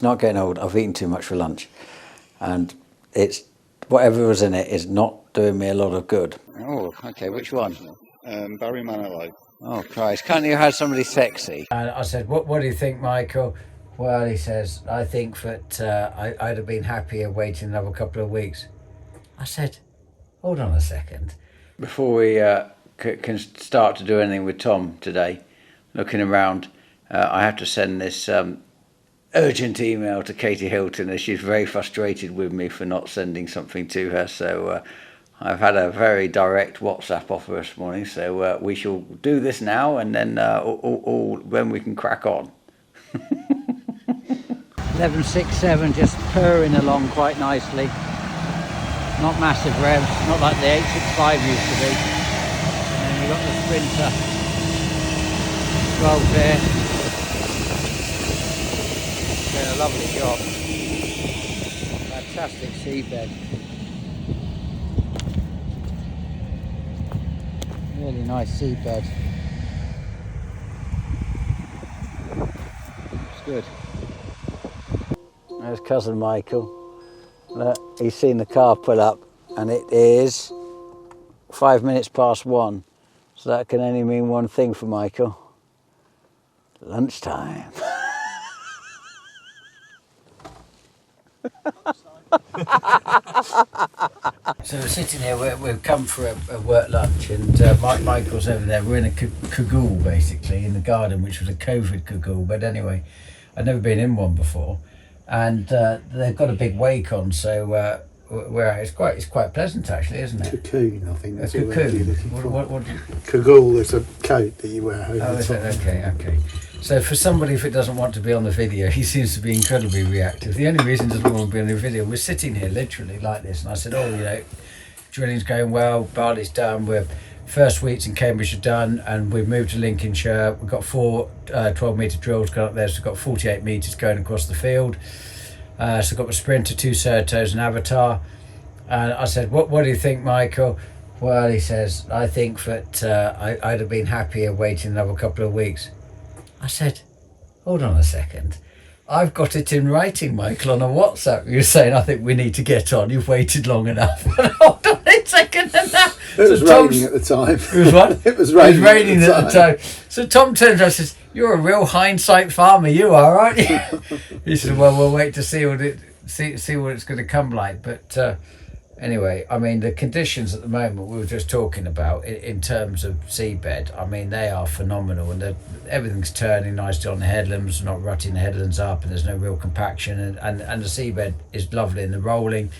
Not getting old. I've eaten too much for lunch, and it's whatever was in it is not doing me a lot of good. Oh, okay. Which one? Barry Manilow. Oh Christ! Can't you have somebody sexy? And I said, "What do you think, Michael?" Well, he says, "I think that I'd have been happier waiting another couple of weeks." I said, "Hold on a second." Before we can start to do anything with Tom today, looking around, I have to send this urgent email to Katie Hilton, as she's very frustrated with me for not sending something to her. So I've had a very direct WhatsApp off her this morning. So we shall do this now, and then when we can crack on. 1167 just purring along quite nicely. Not massive revs, not like the 865 used to be. And then we've got the Sprinter 12 there. Doing a lovely job. Fantastic seabed. Really nice seabed. It's good. There's cousin Michael. Look, he's seen the car pull up, and it is 5 minutes past 1. So that can only mean one thing for Michael. Lunchtime. So we're sitting here, we've come for a work lunch, and Michael's over there. We're in a cagoule, basically, in the garden, which was a COVID cagoule. But anyway, I'd never been in one before. And they've got a big wake on, so it's quite pleasant, actually, isn't it? Cocoon, I think. That's a cocoon. What Cagoule is a coat that you wear over the top. Is it? Okay. So for somebody, if it doesn't want to be on the video, he seems to be incredibly reactive. The only reason he doesn't want to be on the video, we're sitting here literally like this, and I said, drilling's going well, barley's done, we're first weeks in Cambridge are done, and we've moved to Lincolnshire. We've got 4 12-metre drills going up there, so we've got 48 metres going across the field. So I've got the Sprinter, 2 Certos, and Avatar. And I said, what do you think, Michael? Well, he says, I think that I'd have been happier waiting another couple of weeks. I said, hold on a second. I've got it in writing, Michael, on a WhatsApp. You're saying, I think we need to get on. You've waited long enough. Hold on a second. And that. It was raining at the time. It was what? It was raining at the time. So Tom turns around and says, you're a real hindsight farmer, you are, aren't you? He said, well, we'll wait to see what it's going to come like. But anyway, I mean, the conditions at the moment we were just talking about in terms of seabed, I mean, they are phenomenal, and everything's turning nicely on the headlands, not rutting the headlands up, and there's no real compaction, and the seabed is lovely, and the rolling.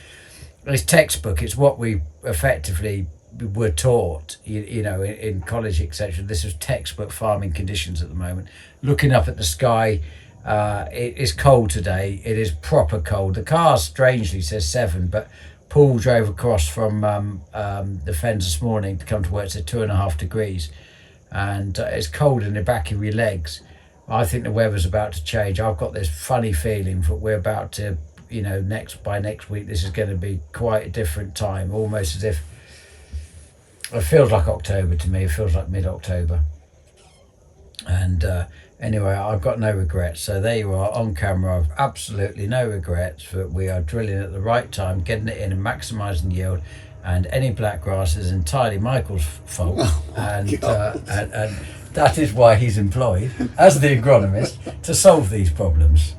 It's textbook. It's what we effectively were taught, in college, etc. This is textbook farming conditions at the moment. Looking up at the sky, it is cold today. It is proper cold. The car strangely says 7, but Paul drove across from the Fens this morning to come to work. It's at 2.5 degrees, and it's cold in the back of your legs. I think the weather's about to change. I've got this funny feeling that we're about to, by next week, this is going to be quite a different time. Almost as if it feels like October to me. It feels like mid-October. And anyway, I've got no regrets. So there you are on camera. I've absolutely no regrets that we are drilling at the right time, getting it in and maximising yield. And any black grass is entirely Michael's fault. Oh and that is why he's employed as the agronomist to solve these problems.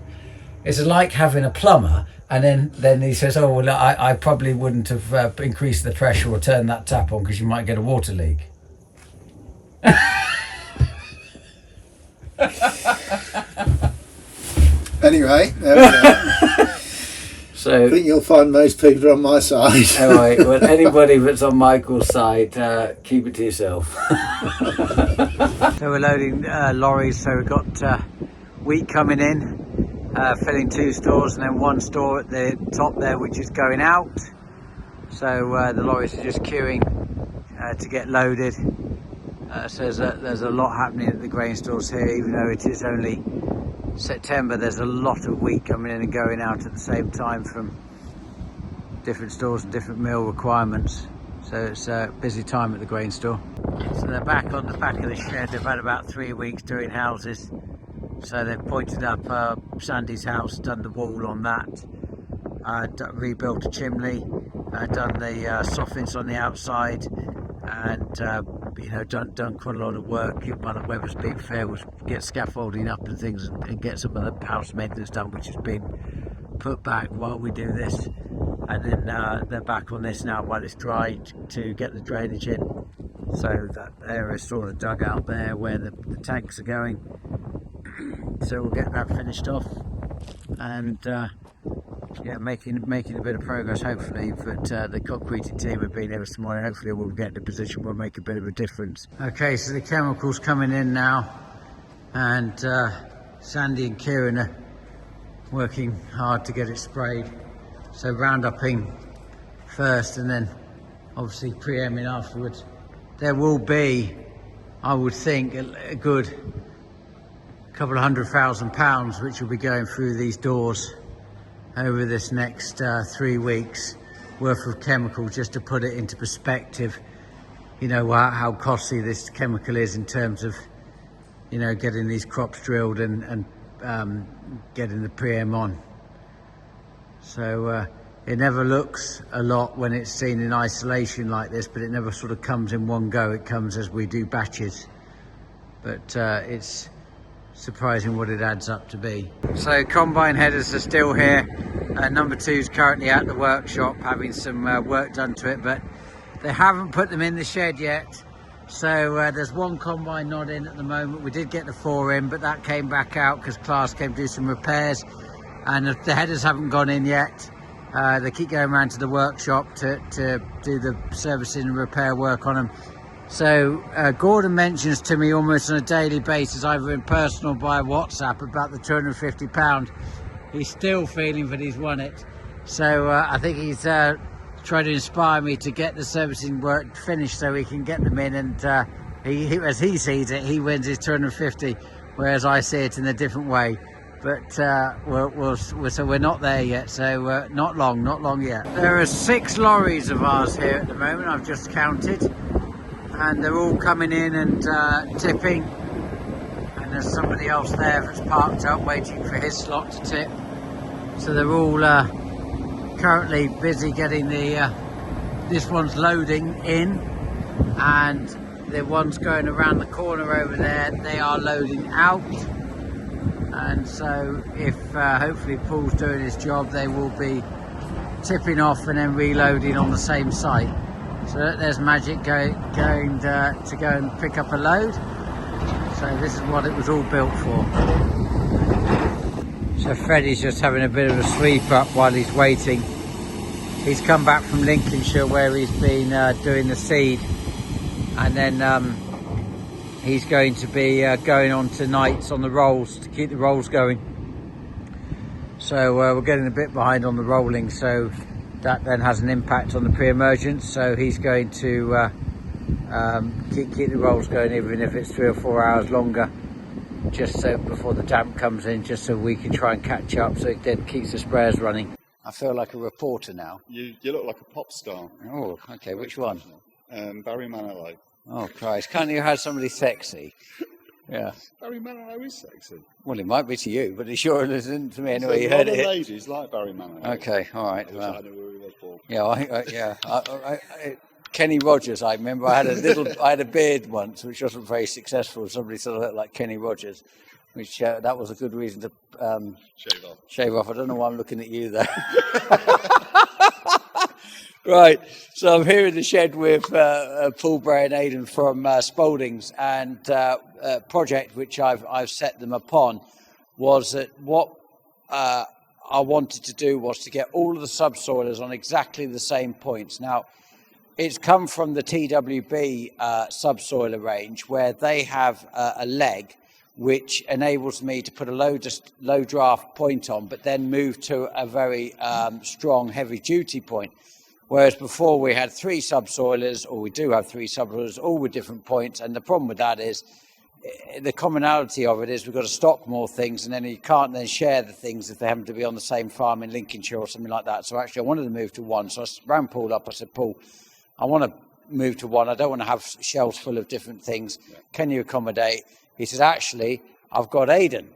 It's like having a plumber, and then he says, oh, well, I probably wouldn't have increased the pressure or turned that tap on because you might get a water leak. Anyway, there we go. So I think you'll find most people are on my side. Anyway, well, anybody that's on Michael's side, keep it to yourself. So we're loading lorries. So we've got wheat coming in, filling 2 stores, and then 1 store at the top there, which is going out. So the lorries are just queuing to get loaded. So there's a lot happening at the grain stores here, even though it is only September. There's a lot of wheat coming in and going out at the same time from different stores and different meal requirements. So it's a busy time at the grain store. So they're back on the back of the shed. They've had about 3 weeks doing houses. So they've pointed up Sandy's house, done the wall on that, rebuilt a chimney, done the soffits on the outside, and done quite a lot of work. One of Webber's big fair was get scaffolding up and things, and get some of the house maintenance done, which has been put back while we do this. And then they're back on this now while it's dried to get the drainage in. So that area is sort of dug out there where the tanks are going. So we'll get that finished off, and yeah, making a bit of progress hopefully. But the concreting team have been here this morning. Hopefully we'll get in a position where we'll make a bit of a difference. Okay, so the chemicals coming in now, and Sandy and Kieran are working hard to get it sprayed. So roundupping first, and then obviously pre-aiming afterwards. There will be, I would think, a good couple of £100,000 which will be going through these doors over this next 3 weeks worth of chemical, just to put it into perspective, you know, how costly this chemical is in terms of, you know, getting these crops drilled and getting the pre-em on. So it never looks a lot when it's seen in isolation like this, but it never sort of comes in one go. It comes as we do batches, but it's surprising what it adds up to be. So combine headers are still here. Number 2 is currently at the workshop having some work done to it, but they haven't put them in the shed yet. So there's one combine not in at the moment. We did get the 4 in, but that came back out because Class came to do some repairs, and the headers haven't gone in yet. They keep going around to the workshop to do the servicing and repair work on them. So Gordon mentions to me almost on a daily basis, either in person or by WhatsApp, about the £250. He's still feeling that he's won it. So I think he's trying to inspire me to get the servicing work finished so he can get them in, and as he sees it, he wins his 250, whereas I see it in a different way. But so we're not there yet, so not long yet. There are 6 lorries of ours here at the moment, I've just counted, and they're all coming in and tipping, and there's somebody else there that's parked up waiting for his slot to tip. So they're all currently busy getting this one's loading in, and the ones going around the corner over there, they are loading out. And so if hopefully Paul's doing his job, they will be tipping off and then reloading on the same site. So there's Magic going to go and pick up a load. So this is what it was all built for. So Freddie's just having a bit of a sweep up while he's waiting. He's come back from Lincolnshire where he's been doing the seed, and then he's going to be going on to nights on the rolls to keep the rolls going. So we're getting a bit behind on the rolling, so that then has an impact on the pre-emergence. So he's going to keep the rolls going, even if it's 3 or 4 hours longer, just so before the damp comes in, just so we can try and catch up, so it then keeps the sprayers running. I feel like a reporter now. You look like a pop star. Oh, okay, which one? Barry Manilow. Oh Christ, can't you have somebody sexy? Yeah. Barry Manilow is sexy. Well, it might be to you, but it sure isn't to me anyway. So You heard a lot it. of ladies like Barry Manilow. Okay, all right. Well, I know where he was born. yeah, Kenny Rogers. I remember I had a beard once, which wasn't very successful. Somebody sort of looked like Kenny Rogers, which that was a good reason to shave off. I don't know why I'm looking at you there. Right, so I'm here in the shed with Paul Bray and Aidan from Spaldings, and a project which I've set them upon was that what I wanted to do was to get all of the subsoilers on exactly the same points. Now, it's come from the TWB subsoiler range, where they have a leg which enables me to put a low draft point on, but then move to a very strong heavy duty point. Whereas before we had 3 subsoilers, or we do have 3 subsoilers, all with different points. And the problem with that is, the commonality of it is we've got to stock more things, and then you can't then share the things if they happen to be on the same farm in Lincolnshire or something like that. So actually I wanted to move to 1. So I rang Paul up. I said, Paul, I want to move to 1. I don't want to have shelves full of different things. Can you accommodate? He said, actually, I've got Aidan.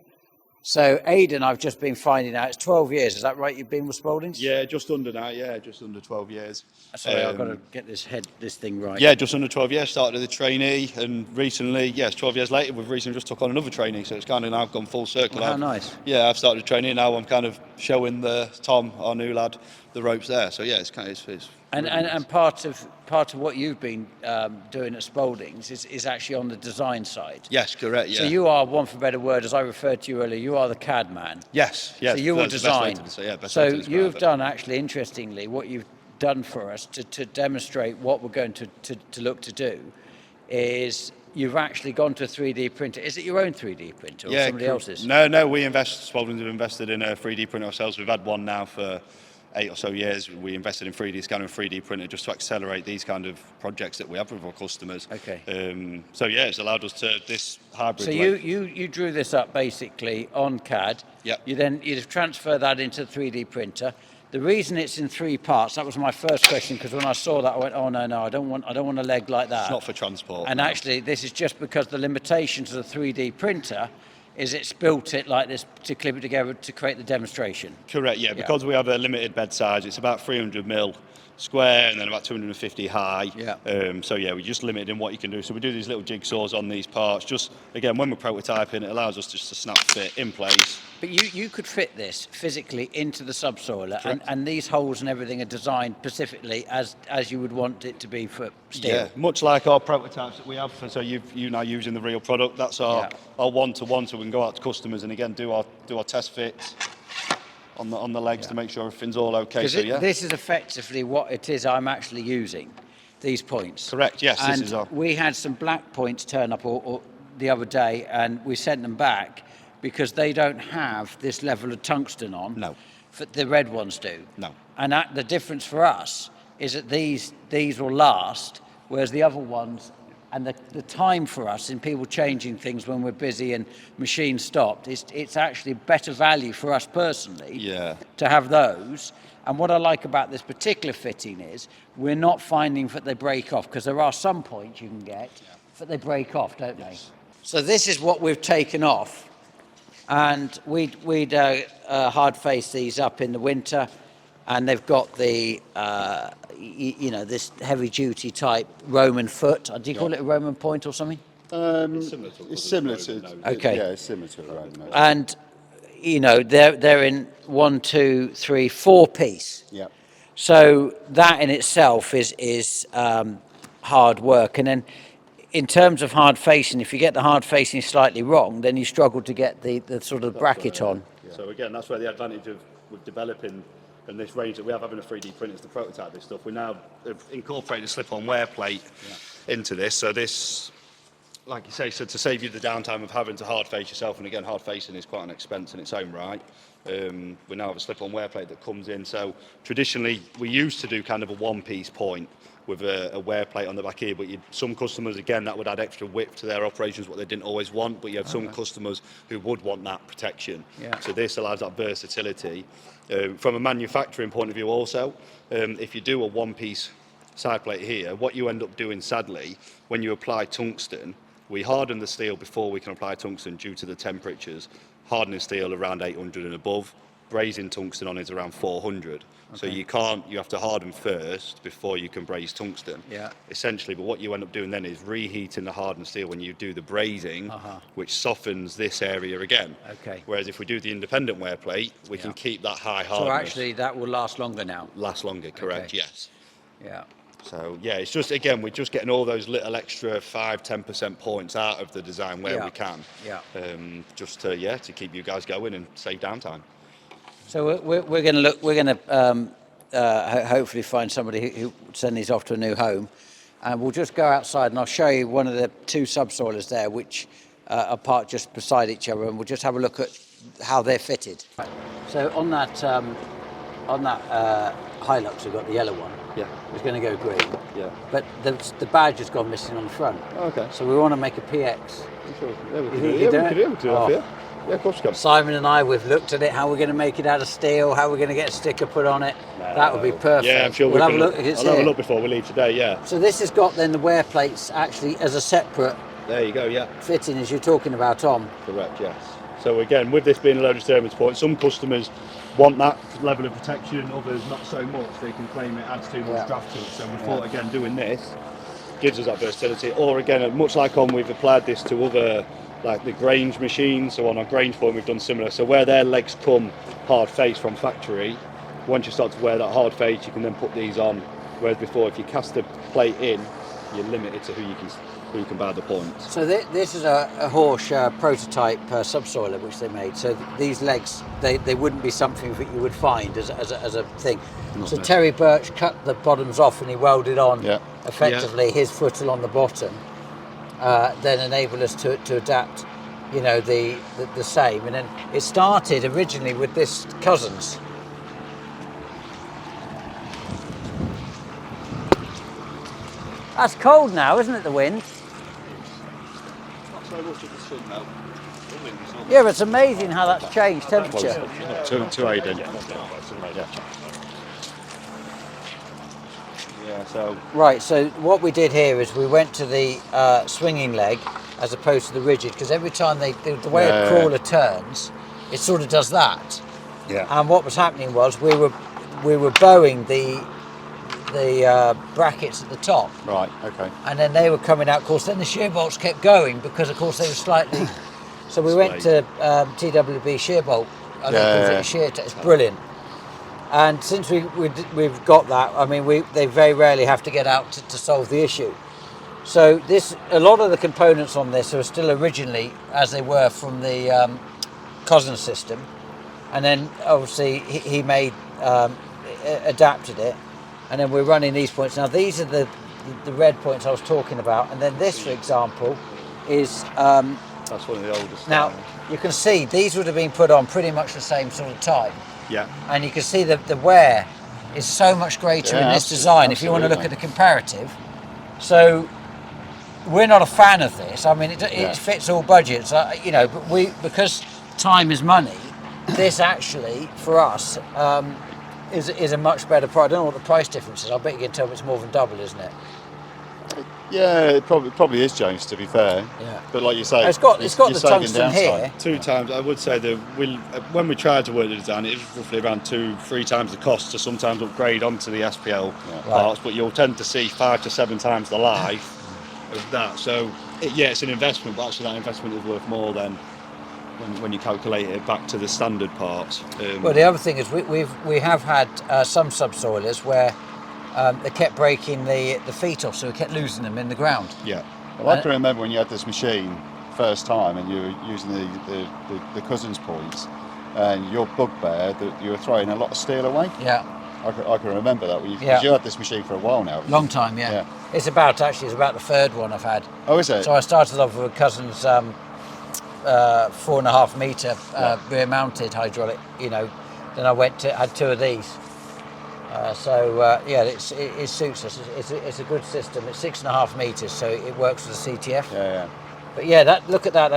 So Aidan, I've just been finding out, it's 12 years. Is that right? You've been with Spaldings? Yeah, just under now. Yeah, just under 12 years. Sorry, I've got to get this thing right. Yeah, just under 12 years. Started as a trainee, and recently, yes, 12 years later, we've recently just took on another trainee. So it's kind of now gone full circle. Well, how nice. Yeah, I've started training now. I'm kind of showing Tom, our new lad, the ropes there. So yeah, it's kind of it's And really nice. and part of what you've been doing at Spaldings is actually on the design side. Yes, correct. Yeah. So you are, one for a better word, as I referred to you earlier, you are the CAD man. Yes. So you will that's the best way design. to say, yeah, best So way to describe you've it. done, actually, interestingly, what you've done for us to demonstrate what we're going to look to do is you've actually gone to a 3D printer. Is it your own 3D printer or somebody else's? No, Spaldings have invested in a 3D printer ourselves. We've had one now for 8 or so years. We invested in 3D scanner and 3D printer just to accelerate these kind of projects that we have with our customers. Okay. So yeah, it's allowed us to this hybrid. So you drew this up basically on CAD. Yep. You transfer that into the 3D printer. The reason it's in 3 parts, that was my first question, because when I saw that I went, oh no, I don't want a leg like that. It's not for transport. And no. actually this is just because the limitations of the 3D printer is it's built it like this to clip it together to create the demonstration. Correct, yeah, because we have a limited bed size, it's about 300 mil square and then about 250 high. Yeah. So yeah, we just limited in what you can do. So we do these little jigsaws on these parts. Just again, when we're prototyping, it allows us just to snap fit in place. But you could fit this physically into the subsoiler, Correct. and these holes and everything are designed specifically as you would want it to be for steel. Yeah, much like our prototypes that we have. So you now using the real product. That's our one-to-one, so we can go out to customers and again do our test fits on the legs to make sure everything's all okay. So yeah, this is effectively what it is I'm actually using, these points. correct. Yes, And this is our. we had some black points turn up or the other day, and we sent them back because they don't have this level of tungsten on. No. The red ones do. No. And the difference for us is that these will last, whereas the other ones, and the time for us in people changing things when we're busy and machines stopped, it's actually better value for us personally to have those. And what I like about this particular fitting is we're not finding that they break off, because there are some points you can get that they break off, don't they? So this is what we've taken off, and we'd hard face these up in the winter, and they've got the this heavy duty type Roman foot. Do you call it a Roman point or something? It's similar to. Okay. Yeah, it's similar to a Roman. And they're in 1, 2, 3, 4 piece. Yeah. So that in itself is hard work. And then in terms of hard facing, if you get the hard facing slightly wrong, then you struggle to get the sort of bracket on. So again, that's where the advantage of with developing and this range that we have having a 3D printers to prototype this stuff. We now have incorporated a slip-on wear plate into this. So this, like you say, so to save you the downtime of having to hard face yourself, and again, hard facing is quite an expense in its own right. We now have a slip-on wear plate that comes in. So traditionally, we used to do kind of a one-piece point with a wear plate on the back here, but some customers, again, that would add extra width to their operations, what they didn't always want, but you had some customers who would want that protection. Yeah. So this allows that versatility. From a manufacturing point of view also, if you do a one-piece side plate here, what you end up doing, sadly, when you apply tungsten, we harden the steel before we can apply tungsten due to the temperatures. Hardening steel around 800 and above, brazing tungsten on is around 400. So you have to harden first before you can braze tungsten. Yeah. Essentially, but what you end up doing then is reheating the hardened steel when you do the brazing, which softens this area again. Okay. Whereas if we do the independent wear plate, we can keep that high hardness. So actually that will last longer now. Last longer, correct, Okay. yes. Yeah. So yeah, it's just, again, we're just getting all those little extra 5-10% points out of the design where we can. Yeah. Just to keep you guys going and save downtime. So we're going to look. We're going to hopefully find somebody who send these off to a new home, and we'll just go outside and I'll show you one of the 2 subsoilers there, which are parked just beside each other, and we'll just have a look at how they're fitted. So on that Hilux, we've got the yellow one. Yeah. It's going to go green. Yeah. But the badge has gone missing on the front. Okay. So we want to make a PX. Sure. Yeah, we You can think do you it. do Yeah, it? we can do it. Oh. Yeah, of course you can. Simon and I, we've looked at it, how we're going to make it out of steel, how we're going to get a sticker put on it. That would be perfect. Yeah, I'm sure we'll have a look. I'll have a look before we leave today, yeah. So this has got then the wear plates actually as a separate There you go, yeah. fitting as you're talking about, Tom. Correct, yes. So again, with this being a low disturbance point, some customers want that level of protection, others not so much. They can claim it adds too much draft to it. So we thought, again, doing this gives us that versatility. Or again, much like we've applied this to other, like the Grange machines. So on our Grange point, we've done similar. So where their legs come hard face from factory, once you start to wear that hard face, you can then put these on. Whereas before, if you cast the plate in, you're limited to who you can buy the points. So this is a Horsch prototype subsoiler which they made. So these legs, they wouldn't be something that you would find as a thing. So Terry Birch cut the bottoms off and he welded on effectively his footle on the bottom. Then enable us to adapt, you know, the same. And then it started originally with this Cousins. That's cold now, isn't it, the wind? Not so much of the sun now. Yeah, but it's amazing how that's changed temperature. To Aiden. Yeah, so... Right, so what we did here is we went to the swinging leg as opposed to the rigid, because every time the way a crawler turns, it sort of does that. Yeah. And what was happening was we were bowing the brackets at the top. Right, okay. And then they were coming out, of course, then the shear bolts kept going because, of course, they were slightly... So we went to TWB shear bolt. I think it was a shear it's brilliant. And since we've got that, I mean, they very rarely have to get out to solve the issue. So a lot of the components on this are still originally as they were from the Cousins system. And then, obviously, he made, adapted it. And then we're running these points. Now, these are the red points I was talking about. And then this, for example, is... that's one of the oldest. Now, you can see these would have been put on pretty much the same sort of time. Yeah. And you can see that the wear is so much greater in this design if you want to look at the comparative. So we're not a fan of this. I mean, it fits all budgets, you know, but because time is money, this actually, for us, is a much better price. I don't know what the price difference is. I bet you can tell me it's more than double, isn't it? Yeah, it probably is, James, to be fair. Yeah. But like you say, It's got the tungsten here. 2 times, I would say that when we tried to work the design, it was roughly around 2-3 times the cost to sometimes upgrade onto the SPL parts, but you'll tend to see 5 to 7 times the life of that. So, it's an investment, but actually that investment is worth more than when you calculate it back to the standard parts. Well, the other thing is we have had some subsoilers where they kept breaking the feet off, so we kept losing them in the ground. Yeah. Well, I can remember when you had this machine first time and you were using the Cousins points, and your bugbear that you were throwing a lot of steel away. Yeah. I can remember that because you had this machine for a while now. Long time, yeah. It's about the third one I've had. Oh, is it? So I started off with a Cousins 4.5 metre rear mounted hydraulic, you know. Then I had 2 of these. It suits us. It's a good system. It's 6.5 metres, so it works with the CTF. Yeah. But yeah, look at that.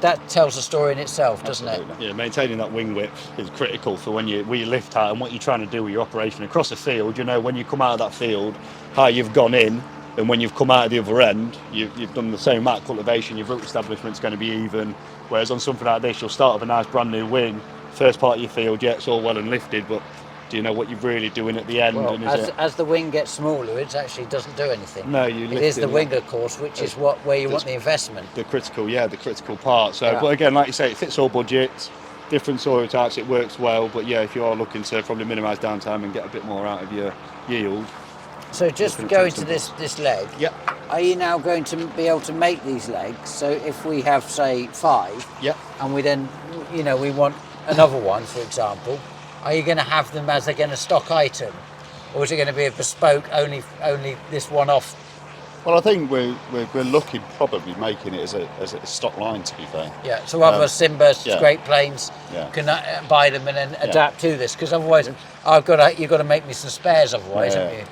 That tells a story in itself, doesn't it? Yeah, maintaining that wing width is critical for when you lift out and what you're trying to do with your operation across the field. You know, when you come out of that field, how you've gone in, and when you've come out of the other end, you've done the same amount of cultivation. Your root establishment's going to be even. Whereas on something like this, you'll start with a nice brand new wing. First part of your field, it's all well and lifted, but do you know what you're really doing at the end? Well, as the wing gets smaller, it actually doesn't do anything. No, it is the wing, of course, which is where you want the investment. The critical part. So, but again, like you say, it fits all budgets, different soil types. It works well. But yeah, if you are looking to probably minimise downtime and get a bit more out of your yield. So just going to this leg. Yeah. Are you now going to be able to make these legs? So if we have, say, 5. Yeah. And we then, you know, we want another one, for example. Are you going to have them as a stock item, or is it going to be a bespoke, only this one off? Well, I think we're looking probably making it as a stock line, to be fair. Yeah. So other Simba Great Plains can buy them and then adapt to this, because otherwise you've got to make me some spares otherwise, haven't you?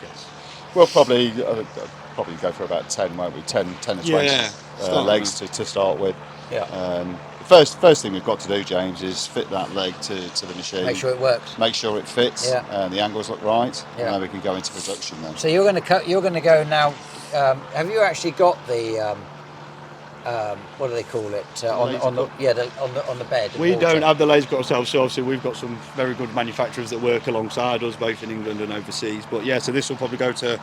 We'll probably go for about 10, won't we? 10 or 20 legs to start with. Yeah. First thing we've got to do, James, is fit that leg to the machine. Make sure it works. Make sure it fits. And the angles look right. Yeah. And then we can go into production then. So you're going to go now. Have you actually got the what do they call it? On the bed. We don't have the laser cut ourselves, so obviously we've got some very good manufacturers that work alongside us, both in England and overseas. But yeah, so this will probably go to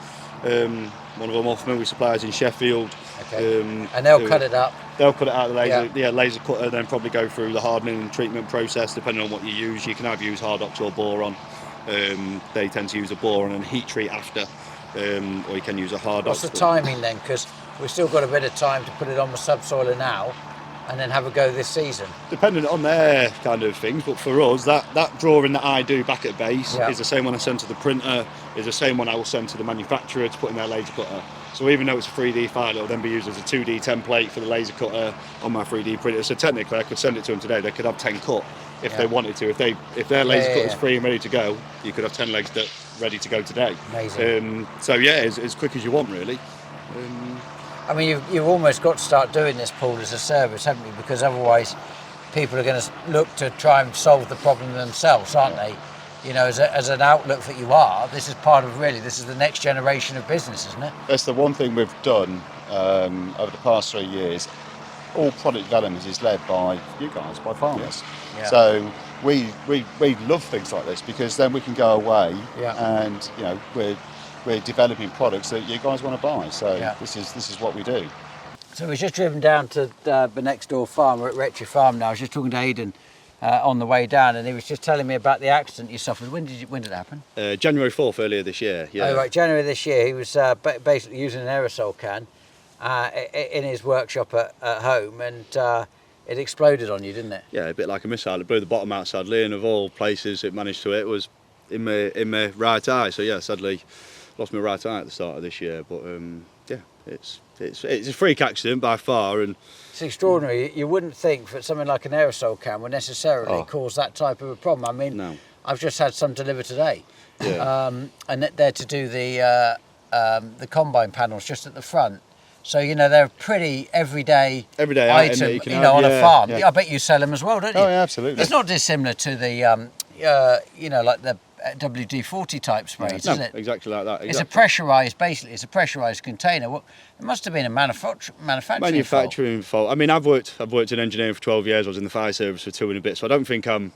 one of our more familiar suppliers in Sheffield. Okay. And they'll cut it up. They'll cut it out of the laser, laser cutter, then probably go through the hardening and treatment process, depending on what you use. You can either use Hardox or boron. They tend to use a boron and heat treat after, or you can use a Hardox. What's the timing then? Because we've still got a bit of time to put it on the subsoiler now, and then have a go this season. Depending on their kind of things, but for us, that drawing that I do back at base is the same one I send to the printer, is the same one I will send to the manufacturer to put in their laser cutter. So even though it's a 3D file, it will then be used as a 2D template for the laser cutter on my 3D printer. So technically, I could send it to them today. They could have 10 cut if they wanted to. If their laser cutter is free and ready to go, you could have 10 legs ready to go today. Amazing. So yeah, as quick as you want, really. I mean, you've almost got to start doing this, Paul, as a service, haven't you? Because otherwise, people are going to look to try and solve the problem themselves, aren't they? You know, as an outlook that you are, this is this is the next generation of business, isn't it? That's the one thing we've done over the past 3 years. All product development is led by you guys, by farmers. Yeah. So we love things like this, because then we can go away and, you know, we're developing products that you guys want to buy. So this is what we do. So we've just driven down to the next door farm. We're at Rectory Farm now. I was just talking to Aidan on the way down, and he was just telling me about the accident you suffered. When did it happen? January 4th, earlier this year. Yeah. Oh right, January this year. He was basically using an aerosol can in his workshop at home, and it exploded on you, didn't it? Yeah, a bit like a missile. It blew the bottom out sadly, and of all places it managed to. It was in my right eye. So yeah, sadly lost my right eye at the start of this year. But yeah, it's a freak accident by far, and it's extraordinary. You wouldn't think that something like an aerosol can would necessarily cause that type of a problem. I mean, no. I've just had some delivered today, and they're to do the combine panels just at the front. So you know they're pretty everyday item, you can you know, have, on a farm. Yeah. I bet you sell them as well, don't you? Oh, yeah, absolutely. It's not dissimilar to the you know, like the WD-40 type sprays, isn't it? Exactly like that. Exactly. It's a pressurised, basically, it's a pressurised container. Well, it must have been a manufacturing fault. I mean, I've worked in engineering for 12 years. I was in the fire service for 2 and a bit, so I don't think I'm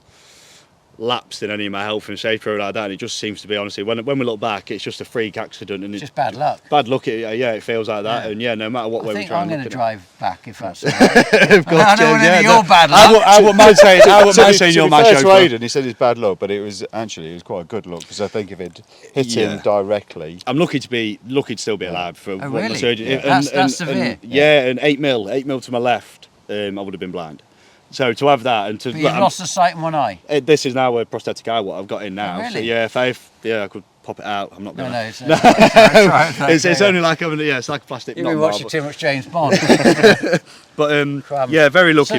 lapsed in any of my health and safety like that. And it just seems to be, honestly, when we look back, it's just a freak accident, and it's just bad luck. Bad luck. It feels like that. Yeah. And yeah, no matter what way we try. I'm going to drive back if that's all right. Of course, I don't want any of your bad luck. I wouldn't mind saying you're my chauffeur. Aidan, he said it's bad luck, but it was quite a good luck, because I think if it hit him directly. I'm lucky to still be alive for what really? my surgery. Yeah. That's severe. And 8 mil to my left, I would have been blind. So to have that, and to but you've lost the sight in one eye. This is now a prosthetic eye what I've got in now. Oh, really? So yeah, I could pop it out. I'm not going to. No, It's only like it's like a plastic. You've been watching too much James Bond. But yeah, very lucky.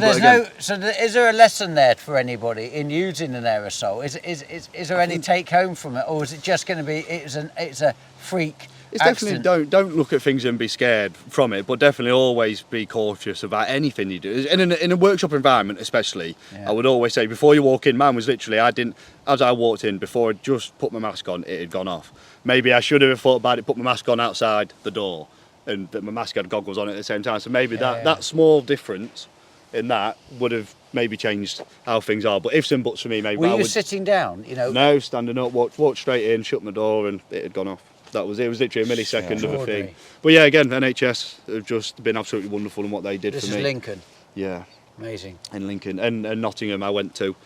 So is there a lesson there for anybody in using an aerosol? Is there any take home from it, or is it just going to be it's a freak? It's definitely don't look at things and be scared from it, but definitely always be cautious about anything you do. In a workshop environment, especially, I would always say before you walk in. Mine was literally as I walked in, before I just put my mask on, it had gone off. Maybe I should have thought about it, put my mask on outside the door, and that my mask had goggles on at the same time. So maybe that small difference in that would have maybe changed how things are. But ifs and buts for me, maybe. Were you sitting down? You know. No, standing up, walked straight in, shut my door, and it had gone off. It was literally a millisecond of a thing. But yeah, again, NHS have just been absolutely wonderful in what they did for me. This is Lincoln. Yeah. Amazing. In Lincoln and Nottingham I went to.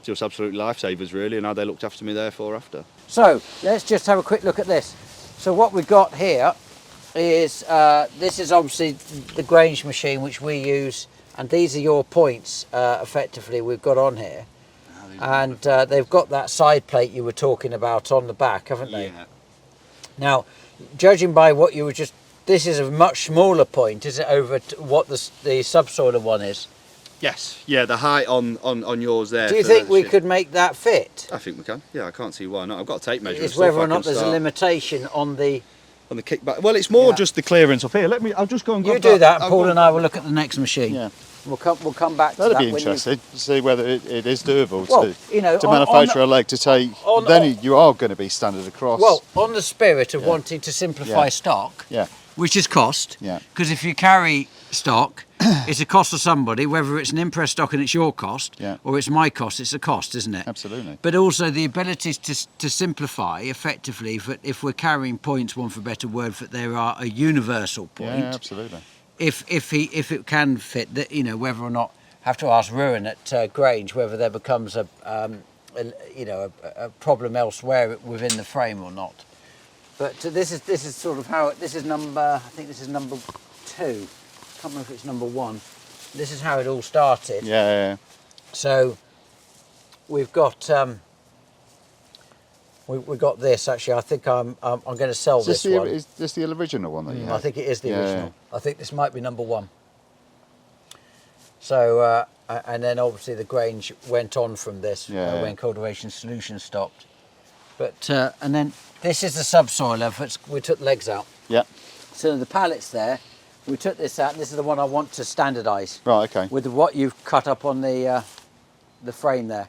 Just absolute lifesavers really, and how they looked after me there after. So let's just have a quick look at this. So what we've got here is this is obviously the Grange machine which we use, and these are your points effectively we've got on here. And they've got that side plate you were talking about on the back, haven't they? Yeah. Now, judging by what you were this is a much smaller point, is it, over what the subsoiler one is? Yes, yeah, the height on yours there. Do you think we could make that fit? I think we can. Yeah, I can't see why not. I've got a tape measure. It's whether or not there's a limitation on the kickback. Well, it's more just the clearance up here. I'll just go and grab that. You do that, and Paul and I will look at the next machine. Yeah. We'll come back to that. That'd be interesting to see whether it is doable to on manufacture a leg to take. You are going to be standard across. Well, on the spirit of wanting to simplify stock, which is cost. Yeah. Because if you carry stock, it's a cost to somebody, whether it's an impress stock and it's your cost, or it's my cost, it's a cost, isn't it? Absolutely. But also the ability to simplify effectively, if we're carrying points, one for a better word, that there are a universal point. Yeah, absolutely. If it can fit, that, you know, whether or not, have to ask Ruin at Grange whether there becomes a problem elsewhere within the frame or not. But this is sort of how this is number. I think this is number 2. I can't remember if it's number 1. This is how it all started. Yeah. So we've got we got this. Actually, I think I'm going to sell this one. Is this the original one that you have? I think it is the original. I think this might be number 1. So and then obviously the Grange went on from this when Cultivation Solutions stopped. But and then this is the subsoiler. We took legs out. Yeah. So the pallets there, we took this out, and this is the one I want to standardise. Right. Okay. With what you've cut up on the frame there.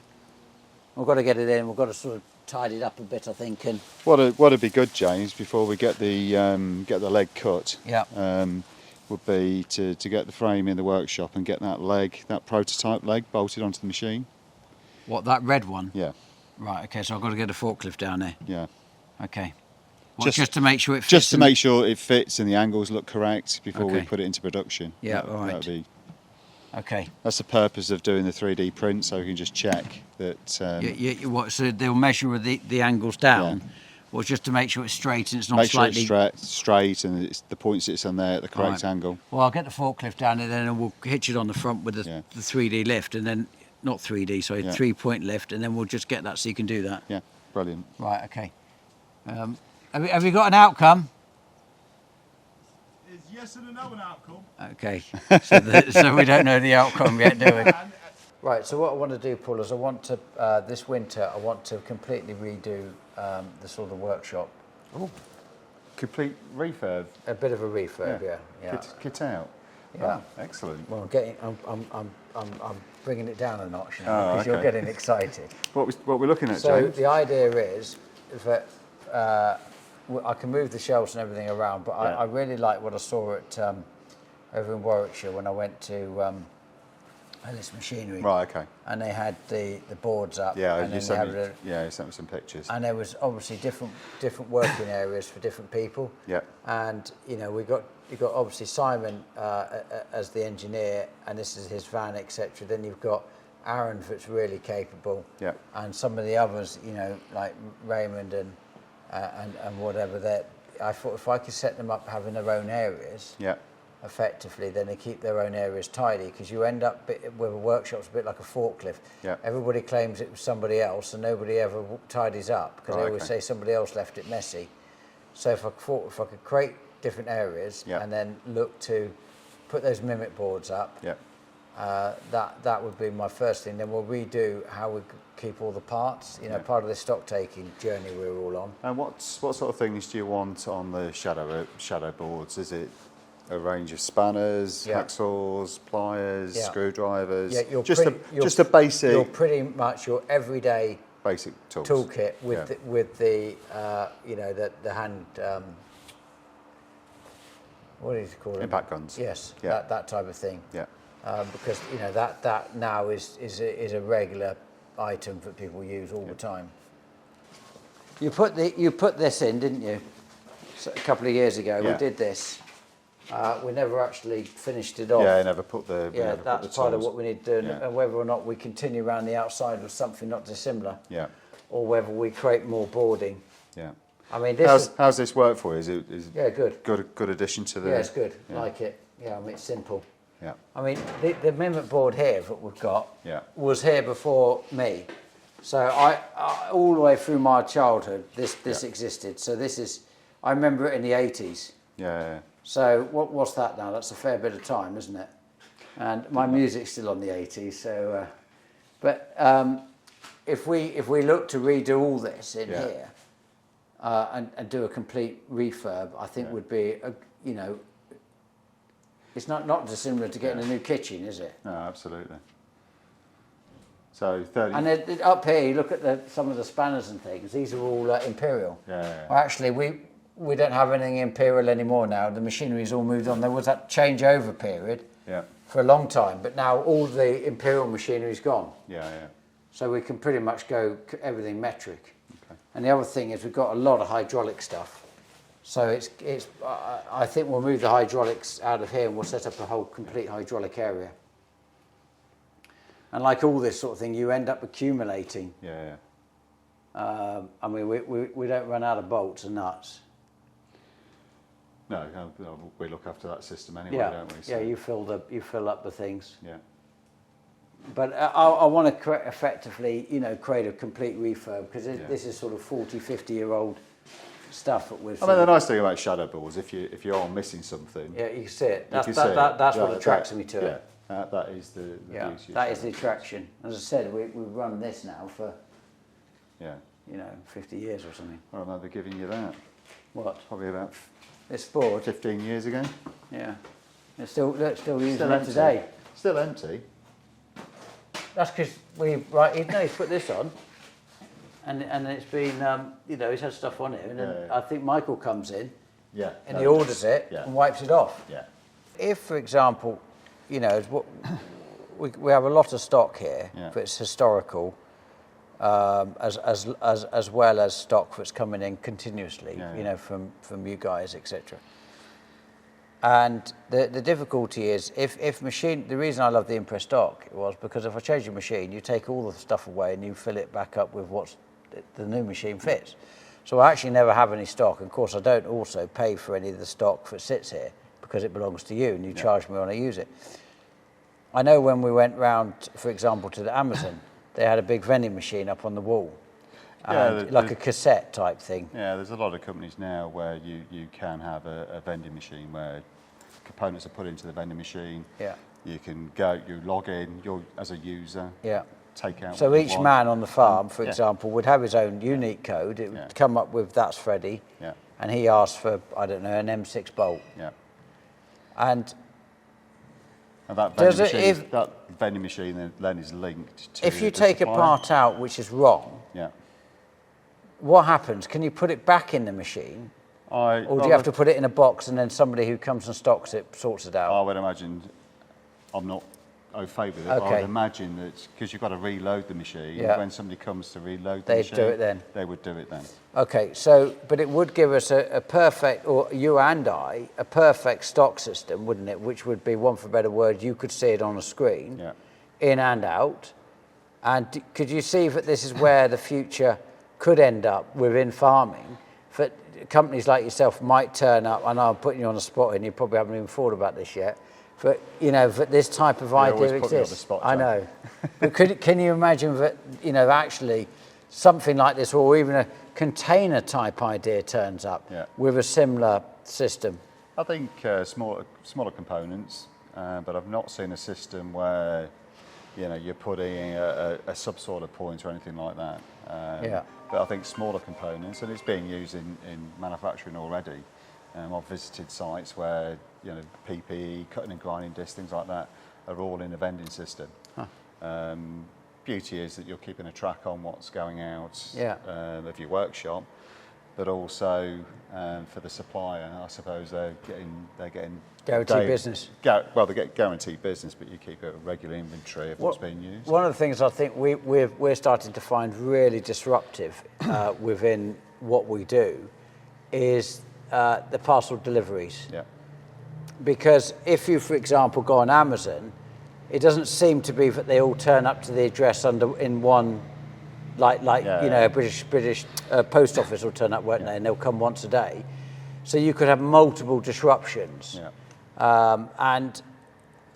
We've got to get it in. We've got to sort of tidy it up a bit, I think. And what'd be good, James, before we get the leg cut. Yeah. Would be to get the frame in the workshop and get that prototype leg bolted onto the machine. What, that red one? Yeah. Right. Okay. So I've got to get a forklift down there. Yeah. Okay. Well, just to make sure it fits. Just to make sure it fits and the angles look correct before we put it into production. Yeah. All right. Okay. That's the purpose of doing the 3D print, so we can just check that. So they'll measure the angles down, or just to make sure it's straight and it's not slightly. Make sure it's straight and the point sits on there at the correct angle. Well, I'll get the forklift down there then, and we'll hitch it on the front with the 3D lift, and then not 3D, sorry, 3-point lift, and then we'll just get that so you can do that. Yeah, brilliant. Right. Okay. Have you got an outcome? Is yes and a no an outcome? Okay. So we don't know the outcome yet, do we? Right. So what I want to do, Paul, is I want to this winter I want to completely redo the sort of workshop. Oh, complete refurb. A bit of a refurb, yeah. Kit out. Yeah. Oh, excellent. Well, I'm bringing it down a notch now because you're getting excited. What we're looking at, So James? the idea is that I can move the shelves and everything around, but I really like what I saw at over in Warwickshire when I went to Grange Machinery. Right. Okay. And they had the boards up. Yeah. And You then sent me some pictures. And there was obviously different working areas for different people. Yeah. And you know you got obviously Simon as the engineer, and this is his van, etc. Then you've got Aaron, that's really capable. Yeah. And some of the others, you know, like Raymond and whatever. That I thought if I could set them up having their own areas. Yeah. Effectively, then they keep their own areas tidy, because you end up with a workshop's a bit like a forklift. Yeah. Everybody claims it was somebody else, and nobody ever tidies up because they always say somebody else left it messy. So if I could create different areas and then look to put those mimic boards up, that would be my first thing. Then we'll redo how we keep all the parts. You know, part of the stock taking journey we're all on. And what sort of things do you want on the shadow boards? Is it a range of spanners, hacksaws, pliers, screwdrivers? Yeah, just a basic. You're pretty much your everyday basic tools. Toolkit with the you know the hand. What do you call it? Impact guns. Yes, Yeah. that type of thing. Yeah. Because you know that now is a regular item that people use all the time. You put this in, didn't you? So a couple of years ago, we did this. We never actually finished it off. Yeah, never put the. Yeah, that's part of what we need to do, Yeah. and whether or not we continue around the outside with something not dissimilar. Yeah. Or whether we create more boarding. Yeah. I mean, how's this work for you? Is it good. Good addition to the. Yeah, it's good. Like it. Yeah, I mean, it's simple. Yeah. I mean, the mimic board here that we've got was here before me. So I all the way through my childhood, this existed. So this is, I remember it in the 80s. Yeah. So what's that now? That's a fair bit of time, isn't it? And my music's still on the 80s. So, but if we look to redo all this in here and do a complete refurb, I think would be you know. It's not dissimilar to getting a new kitchen, is it? No, absolutely. So 30. And up here, you look at some of the spanners and things. These are all Imperial. Yeah. Well, actually, we don't have anything Imperial anymore now. The machinery's all moved on. There was that changeover period for a long time, but now all the Imperial machinery's gone. So we can pretty much go everything metric. And the other thing is we've got a lot of hydraulic stuff. So it's I think we'll move the hydraulics out of here and we'll set up a whole complete hydraulic area. And like all this sort of thing, you end up accumulating. I mean, we don't run out of bolts and nuts. No, we look after that system anyway, don't we? So. Yeah, you fill up the things. Yeah. But I want to effectively, create a complete refurb because this is sort of 40, 50-year-old stuff that we're. I mean, the nice thing about shadow balls, if you are missing something, you can see it. That's what attracts me to it. That is the beauty. That is the attraction. As I said, we've run this now for 50 years or something. I remember giving you that. What? Probably about this board 15 years ago. Yeah, it's still using it today. Still empty. That's because he's put this on, and it's been he's had stuff on it, and then I think Michael comes in, and he orders it and wipes it off. Yeah. If, for example, we have a lot of stock here, but it's historical, as well as stock that's coming in continuously, from you guys, etc. And the difficulty is if machine. The reason I love the Impress stock was because if I change your machine, you take all the stuff away and you fill it back up with what's the new machine fits. So I actually never have any stock. And of course, I don't also pay for any of the stock that sits here because it belongs to you and you charge me when I use it. I know when we went round, for example, to the Amazon, they had a big vending machine up on the wall. Like a cassette type thing. Yeah, there's a lot of companies now where you can have a vending machine where components are put into the vending machine. Yeah. You can go, you log in, as a user. Yeah. Take out. So each man on the farm, for example, would have his own unique code. It would come up with that's Freddie. Yeah. And he asks for, I don't know, an M6 bolt. Yeah. And that vending machine then is linked to. If you take a part out which is wrong, what happens? Can you put it back in the machine? Or do you have to put it in a box and then somebody who comes and stocks it sorts it out? I would imagine, I'm not au fait with it, but I would imagine that because you've got to reload the machine, when somebody comes to reload the machine, they would do it then. Okay, but it would give us a perfect, or you and I, a perfect stock system, wouldn't it? Which would be, one for a better word, you could see it on a screen, in and out. And could you see that this is where the future could end up within farming? For companies like yourself might turn up, I know I'm putting you on the spot and you probably haven't even thought about this yet, but that this type of idea exists. I know. But can you imagine that, actually something like this, or even a container type idea turns up with a similar system? I think smaller components, but I've not seen a system where you're putting a subsoiler point or anything like that. But I think smaller components, and it's being used in manufacturing already. I've visited sites where PPE, cutting and grinding discs, things like that, are all in a vending system. Huh. Beauty is that you're keeping a track on what's going out of your workshop, but also for the supplier, I suppose they're getting guaranteed business. They get guaranteed business, but you keep a regular inventory of what's being used. One of the things I think we're starting to find really disruptive within what we do is the parcel deliveries. Yeah. Because if you, for example, go on Amazon, it doesn't seem to be that they all turn up to the address in one, a British post office will turn up, won't they? And they'll come once a day. So you could have multiple disruptions. Yeah. And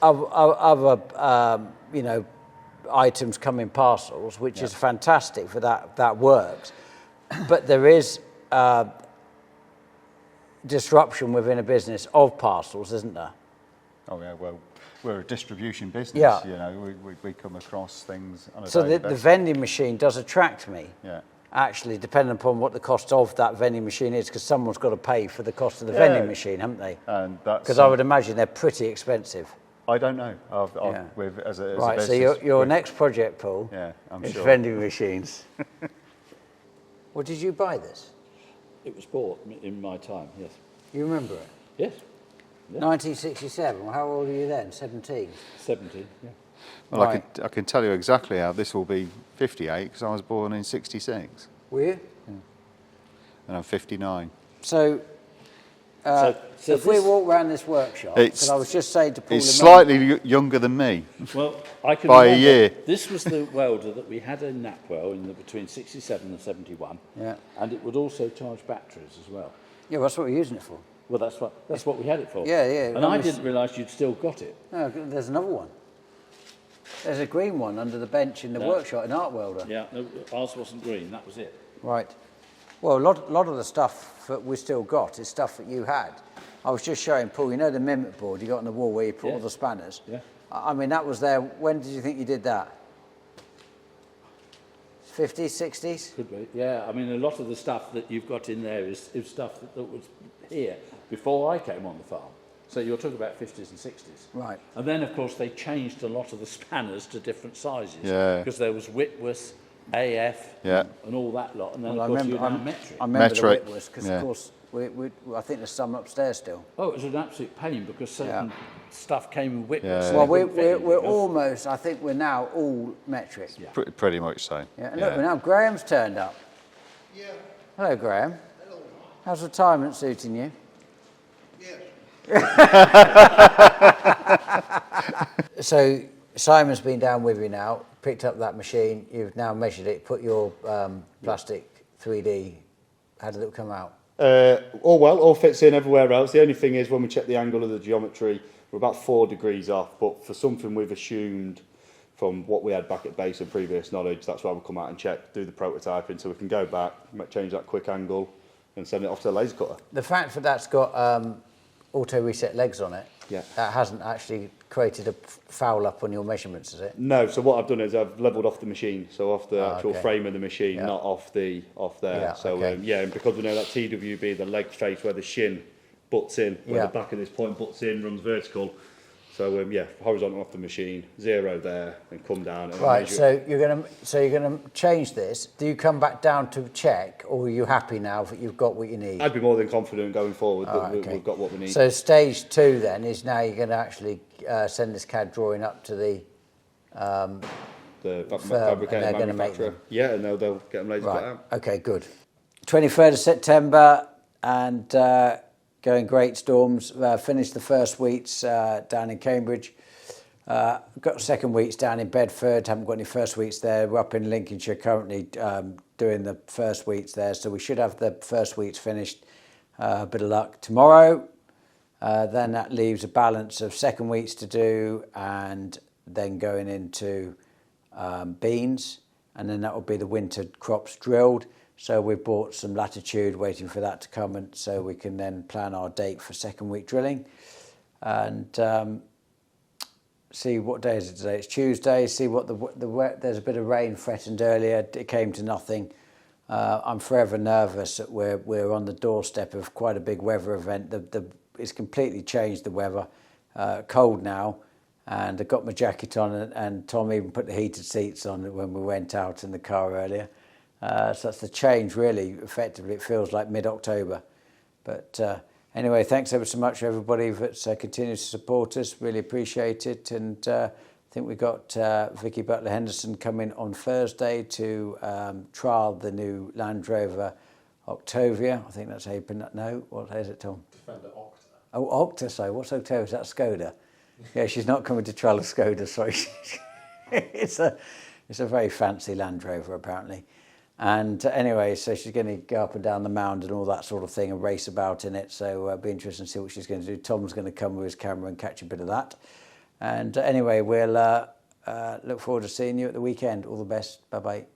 other items come in parcels, which is fantastic for that works. But there is disruption within a business of parcels, isn't there? Oh yeah, well, we're a distribution business. Yeah. We come across things on a daily basis. The vending machine does attract me. Yeah. Actually, depending upon what the cost of that vending machine is, because someone's got to pay for the cost of the vending machine, haven't they? And because I would imagine they're pretty expensive. I don't know. As a business, so your next project, Paul, is vending machines. Well, did you buy this? It was bought in my time, yes. You remember it? Yes. Yeah. 1967. Well, how old are you then? 17? 17, yeah. Well, Right. I can tell you exactly how this will be 58 because I was born in 66. Were you? And I'm 59. So, So if we walk around this workshop, because I was just saying to Paul, It's slightly younger than me. Well, I can By a remember year. This was the welder that we had in Knapwell between 67 and 71. Yeah. And it would also charge batteries as well. Yeah, that's what we're using it for. Well, that's what we had it for. Yeah, yeah. And I didn't realise you'd still got it. No, there's another one. There's a green one under the bench in the workshop in Art Welder. Yeah, no, ours wasn't green, that was it. Right. Well, a lot of the stuff that we still got is stuff that you had. I was just showing Paul, you know the mimic board you got on the wall where you put all the spanners? Yeah. I mean, that was there. When did you think you did that? 50s, 60s? Could be, yeah. I mean, a lot of the stuff that you've got in there is stuff that was here before I came on the farm. So you're talking about 50s and 60s. Right. And then, of course, they changed a lot of the spanners to different sizes. Yeah. Because there was Whitworth, AF, Yeah. and all that lot. And then, Well, of course, you had metric. I remember Metric, the Whitworths, because, yeah. of course, I think there's some upstairs still. Oh, it was an absolute pain because certain stuff came in Whitworths. Yeah. Well, They wouldn't fit we're anything, almost, I think we're now all metric. Yeah. Pretty much so. Yeah, and look, now Graham's turned up. Yeah, Hello, Graham. hello. How's retirement suiting you? Yeah. So Simon's been down with you now, picked up that machine, you've now measured it, put your plastic 3D, how did it come out? All fits in everywhere else. The only thing is when we check the angle of the geometry, we're about 4 degrees off, but for something we've assumed from what we had back at base and previous knowledge, that's why we'll come out and check, do the prototyping, so we can go back, change that quick angle and send it off to the laser cutter. The fact that that's got auto reset legs on it, that hasn't actually created a foul up on your measurements, has it? No, so what I've done is I've levelled off the machine, so off the actual frame of the machine, not off there. Yeah, So okay. and because we know that TWB, the leg face where the shin butts in, where the back of this point butts in, runs vertical. So horizontal off the machine, 0 there, and come down. And Right, so you're gonna change this. Do you come back down to check, or are you happy now that you've got what you need? I'd be more than confident going forward that we've got what we need. So stage 2 then is now you're going to actually send this CAD drawing up to the fabricator and they're gonna make manufacturer. them. Yeah, and they'll get them laser cut right. out. Okay, good. 23rd of September and going great storms. Finished the first weeks down in Cambridge. Got second weeks down in Bedford. Haven't got any first weeks there. We're up in Lincolnshire currently doing the first weeks there. So we should have the first weeks finished. Bit of luck tomorrow. Then that leaves a balance of second weeks to do, and then going into beans, and then that will be the winter crops drilled. So we've bought some latitude, waiting for that to come, and so we can then plan our date for second week drilling, and see what day is it today. It's Tuesday. See what there's a bit of rain threatened earlier. It came to nothing. I'm forever nervous that we're on the doorstep of quite a big weather event. It's completely changed the weather. Cold now, and I got my jacket on, and Tom even put the heated seats on when we went out in the car earlier. So that's the change, really. Effectively, it feels like mid-October. But anyway, thanks ever so much, everybody, that continues to support us. Really appreciate it. And I think we got Vicky Butler-Henderson coming on Thursday to trial the new Land Rover Octavia. I think that's how you pronounce it. No, what is it, Tom? Defender Octa. Oh, Octa, sorry. What's Octavia? Is that Skoda? Yeah, she's not coming to trial a Skoda, sorry. It's a very fancy Land Rover, apparently. And anyway, so she's going to go up and down the mound and all that sort of thing and race about in it. So it'll be interesting to see what she's going to do. Tom's going to come with his camera and catch a bit of that. And anyway, we'll look forward to seeing you at the weekend. All the best. Bye-bye.